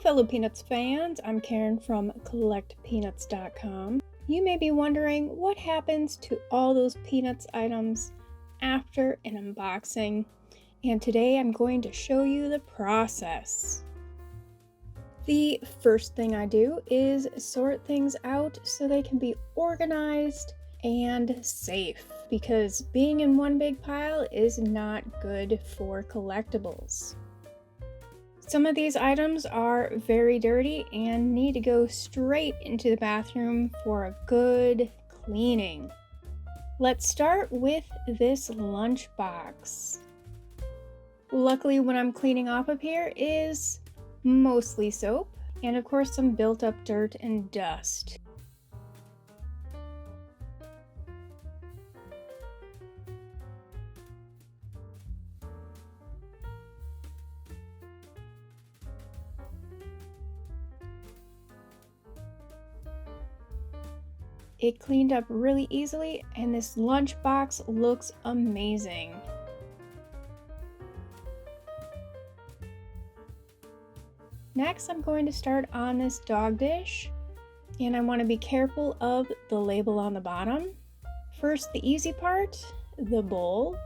fellow Peanuts fans, I'm Karen from CollectPeanuts.com. You may be wondering what happens to all those Peanuts items after an unboxing, and today I'm going to show you the process. The first thing I do is sort things out so they can be organized and safe, because being in one big pile is not good for collectibles. Some of these items are very dirty and need to go straight into the bathroom for a good cleaning. Let's start with this lunchbox. Luckily, what I'm cleaning off of here is mostly soap and of course some built up dirt and dust. It cleaned up really easily, and this lunchbox looks amazing. Next, I'm going to start on this dog dish, and I want to be careful of the label on the bottom. First, the easy part, the bowl.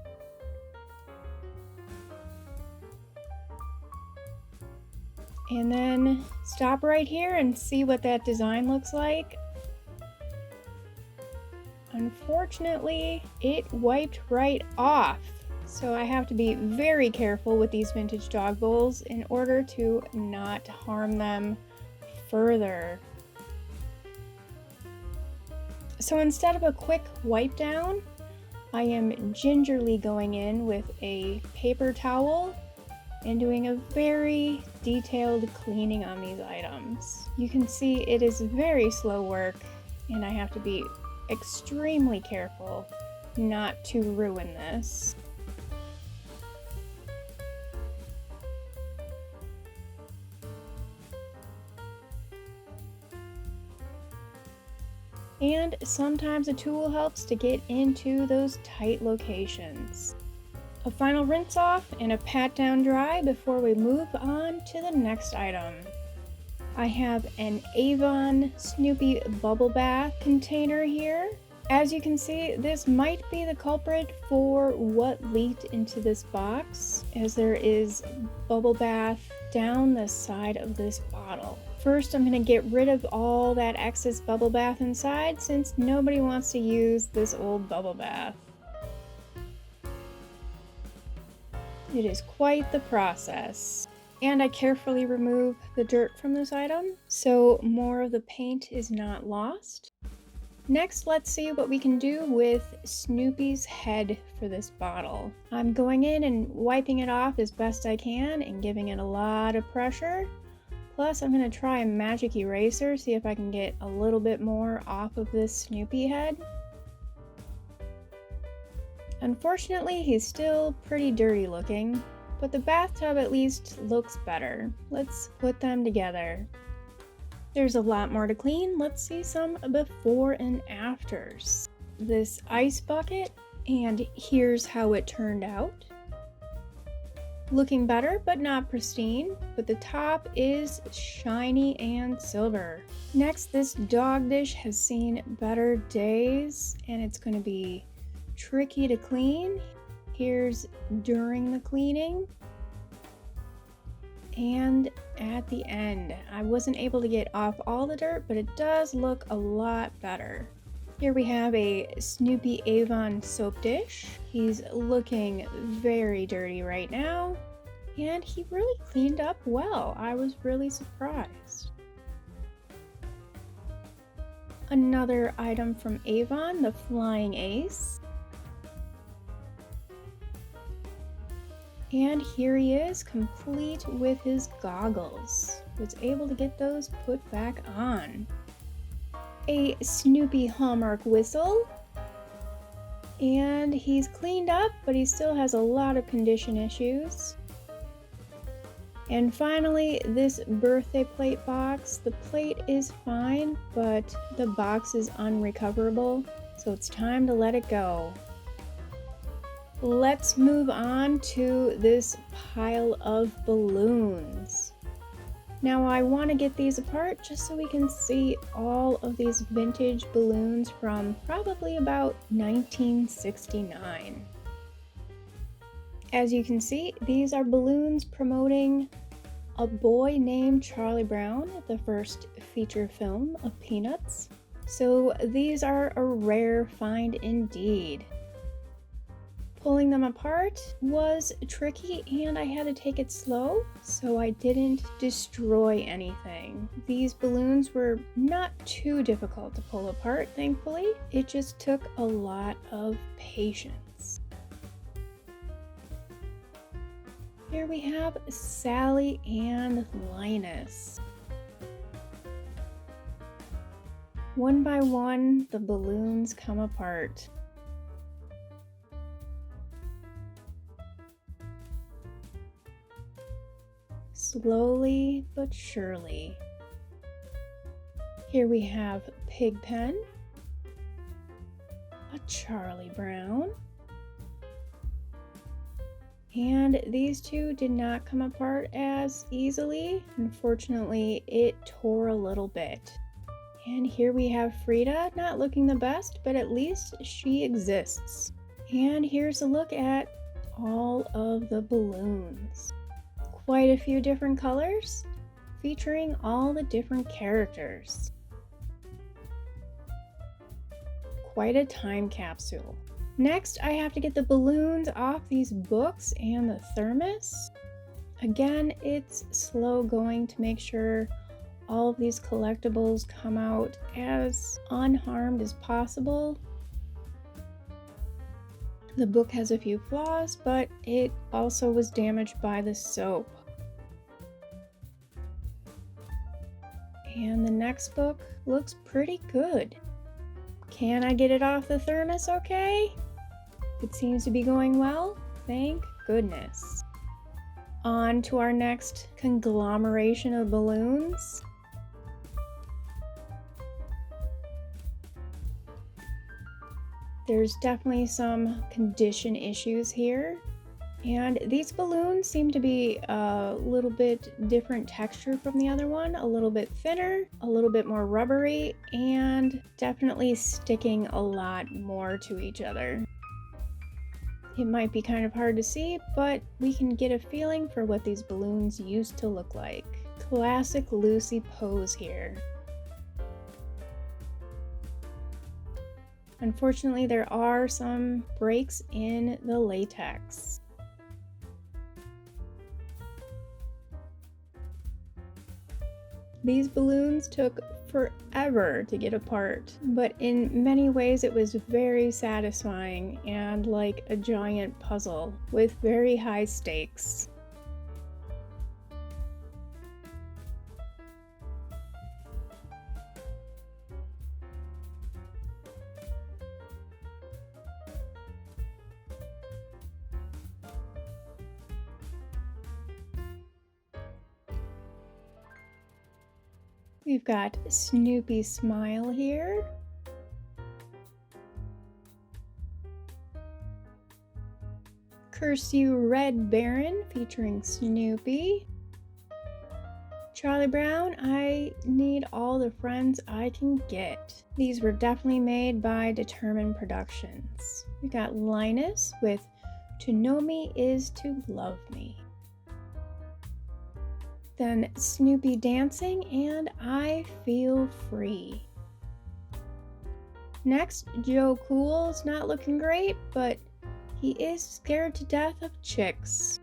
And then stop right here and see what that design looks like. Unfortunately, it wiped right off, so I have to be very careful with these vintage dog bowls in order to not harm them further. So instead of a quick wipe down, I am gingerly going in with a paper towel and doing a very detailed cleaning on these items. You can see it is very slow work, and I have to be extremely careful not to ruin this. And sometimes a tool helps to get into those tight locations. A final rinse off and a pat down dry before we move on to the next item. I have an Avon Snoopy bubble bath container here. As you can see, this might be the culprit for what leaked into this box, as there is bubble bath down the side of this bottle. First, I'm going to get rid of all that excess bubble bath inside, since nobody wants to use this old bubble bath. It is quite the process. And I carefully remove the dirt from this item, so more of the paint is not lost. Next, let's see what we can do with Snoopy's head for this bottle. I'm going in and wiping it off as best I can and giving it a lot of pressure. Plus, I'm going to try a magic eraser, see if I can get a little bit more off of this Snoopy head. Unfortunately, he's still pretty dirty looking, but the bathtub at least looks better. Let's put them together. There's a lot more to clean. Let's see some before and afters. This ice bucket, and here's how it turned out. Looking better, but not pristine, but the top is shiny and silver. Next, this dog dish has seen better days, and it's going to be tricky to clean. Here's during the cleaning and at the end. I wasn't able to get off all the dirt, but it does look a lot better. Here we have a Snoopy Avon soap dish. He's looking very dirty right now, and he really cleaned up well. I was really surprised. Another item from Avon, the Flying Ace. And here he is, complete with his goggles. Was able to get those put back on. A Snoopy Hallmark whistle. And he's cleaned up, but he still has a lot of condition issues. And finally, this birthday plate box. The plate is fine, but the box is unrecoverable, so it's time to let it go. Let's move on to this pile of balloons. Now I want to get these apart just so we can see all of these vintage balloons from probably about 1969. As you can see, these are balloons promoting A Boy Named Charlie Brown, the first feature film of Peanuts. So these are a rare find indeed. Pulling them apart was tricky and I had to take it slow so I didn't destroy anything. These balloons were not too difficult to pull apart, thankfully. It just took a lot of patience. Here we have Sally and Linus. One by one, the balloons come apart. Slowly but surely. Here we have Pigpen, a Charlie Brown, and these two did not come apart as easily. Unfortunately, it tore a little bit. And here we have Frida, not looking the best, but at least she exists. And here's a look at all of the balloons. Quite a few different colors, featuring all the different characters. Quite a time capsule. Next, I have to get the balloons off these books and the thermos. Again, it's slow going to make sure all of these collectibles come out as unharmed as possible. The book has a few flaws, but it also was damaged by the soap. And the next book looks pretty good. Can I get it off the thermos okay? It seems to be going well, thank goodness. On to our next conglomeration of balloons. There's definitely some condition issues here. And these balloons seem to be a little bit different texture from the other one, a little bit thinner, a little bit more rubbery, and definitely sticking a lot more to each other. It might be kind of hard to see, but we can get a feeling for what these balloons used to look like. Classic Lucy pose here. Unfortunately, there are some breaks in the latex. These balloons took forever to get apart, but in many ways it was very satisfying and like a giant puzzle with very high stakes. We've got Snoopy Smile here. Curse You Red Baron featuring Snoopy. Charlie Brown, I need all the friends I can get. These were definitely made by Determined Productions. We got Linus with To Know Me Is To Love Me. Then Snoopy dancing and I Feel Free. Next, Joe Cool's not looking great, but he is scared to death of chicks.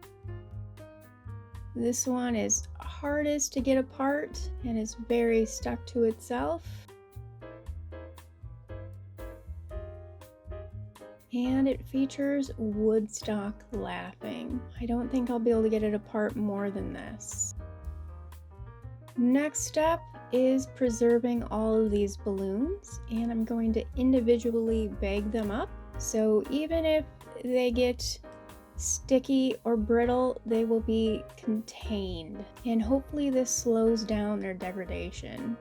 This one is hardest to get apart and is very stuck to itself. And it features Woodstock laughing. I don't think I'll be able to get it apart more than this. Next step is preserving all of these balloons, and I'm going to individually bag them up. So even if they get sticky or brittle, they will be contained, and hopefully this slows down their degradation.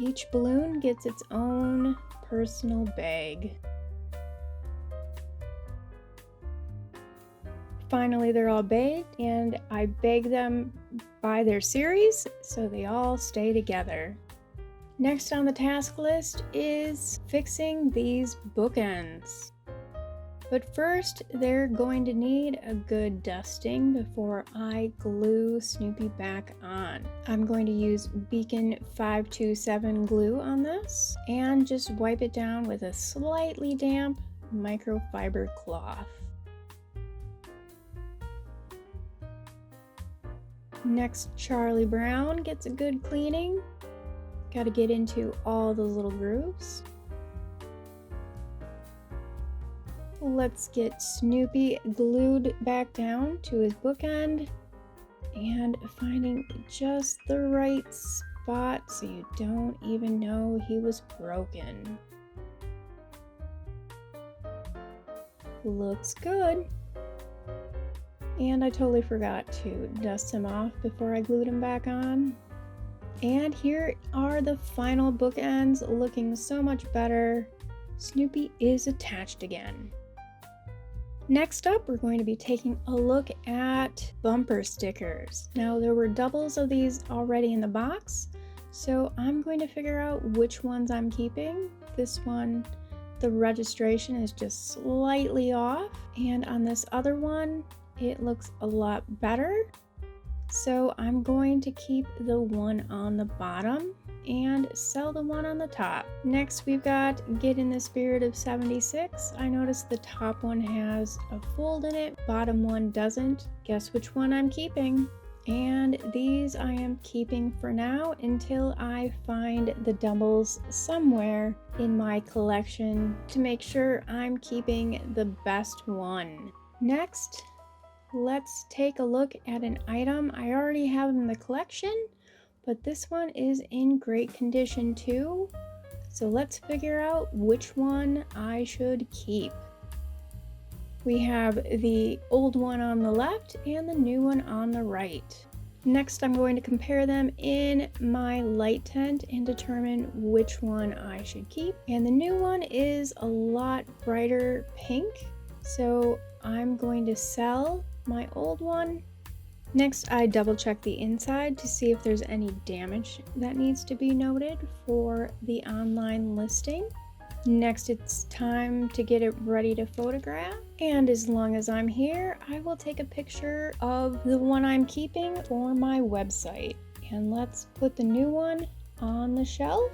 Each balloon gets its own personal bag. finally they're all baked, and I bake them by their series so they all stay together. Next on the task list is fixing these bookends. But first, they're going to need a good dusting before I glue Snoopy back on. I'm going to use Beacon 527 glue on this and just wipe it down with a slightly damp microfiber cloth. Next, Charlie Brown gets a good cleaning. Got to get into all those little grooves. Let's get Snoopy glued back down to his bookend and finding just the right spot so you don't even know he was broken. Looks good. And I totally forgot to dust him off before I glued him back on. And here are the final bookends, looking so much better. Snoopy is attached again. Next up, we're going to be taking a look at bumper stickers. Now, there were doubles of these already in the box, so I'm going to figure out which ones I'm keeping. This one, the registration is just slightly off, and on this other one, it looks a lot better. So I'm going to keep the one on the bottom and sell the one on the top. Next, we've got Get in the Spirit of 76. I noticed the top one has a fold in it, bottom one doesn't. Guess which one I'm keeping? And these I am keeping for now until I find the doubles somewhere in my collection to make sure I'm keeping the best one. Next, let's take a look at an item I already have in the collection, but this one is in great condition too. So let's figure out which one I should keep. We have the old one on the left and the new one on the right. Next, I'm going to compare them in my light tent and determine which one I should keep. And the new one is a lot brighter pink, so I'm going to sell my old one. Next, I double check the inside to see if there's any damage that needs to be noted for the online listing. Next, it's time to get it ready to photograph. And as long as I'm here, I will take a picture of the one I'm keeping for my website. And let's put the new one on the shelf.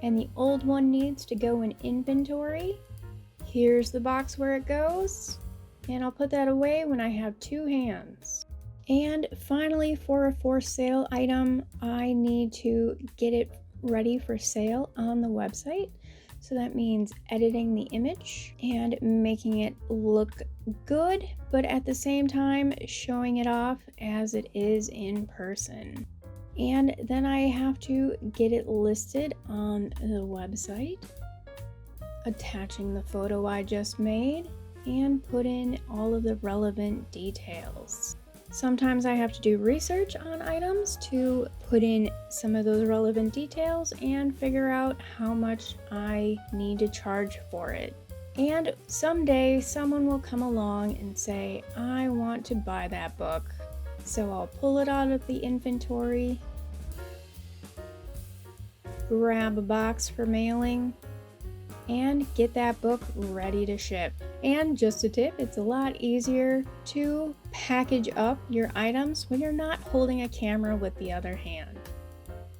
And the old one needs to go in inventory. Here's the box where it goes. And I'll put that away when I have two hands. And finally, for a for sale item, I need to get it ready for sale on the website. So that means editing the image and making it look good, but at the same time showing it off as it is in person. And then I have to get it listed on the website, attaching the photo I just made, and put in all of the relevant details. Sometimes I have to do research on items to put in some of those relevant details and figure out how much I need to charge for it. And someday someone will come along and say, I want to buy that book. So I'll pull it out of the inventory, grab a box for mailing, and get that book ready to ship. And just a tip, it's a lot easier to package up your items when you're not holding a camera with the other hand.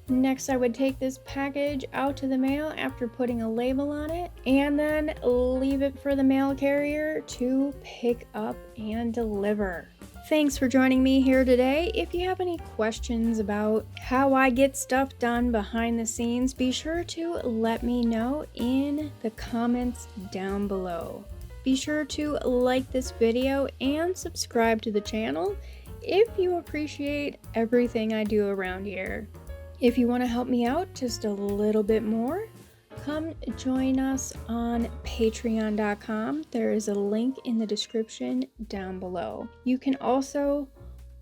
Next, I would take this package out to the mail after putting a label on it, and then leave it for the mail carrier to pick up and deliver. Thanks for joining me here today. If you have any questions about how I get stuff done behind the scenes, be sure to let me know in the comments down below. Be sure to like this video and subscribe to the channel if you appreciate everything I do around here. If you want to help me out just a little bit more, come join us on patreon.com. There is a link in the description down below. You can also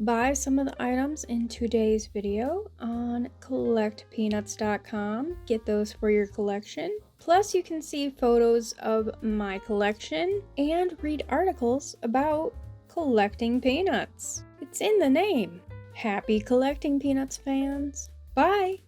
buy some of the items in today's video on CollectPeanuts.com. Get those for your collection. Plus, you can see photos of my collection and read articles about collecting peanuts. It's in the name. Happy collecting, Peanuts fans. Bye!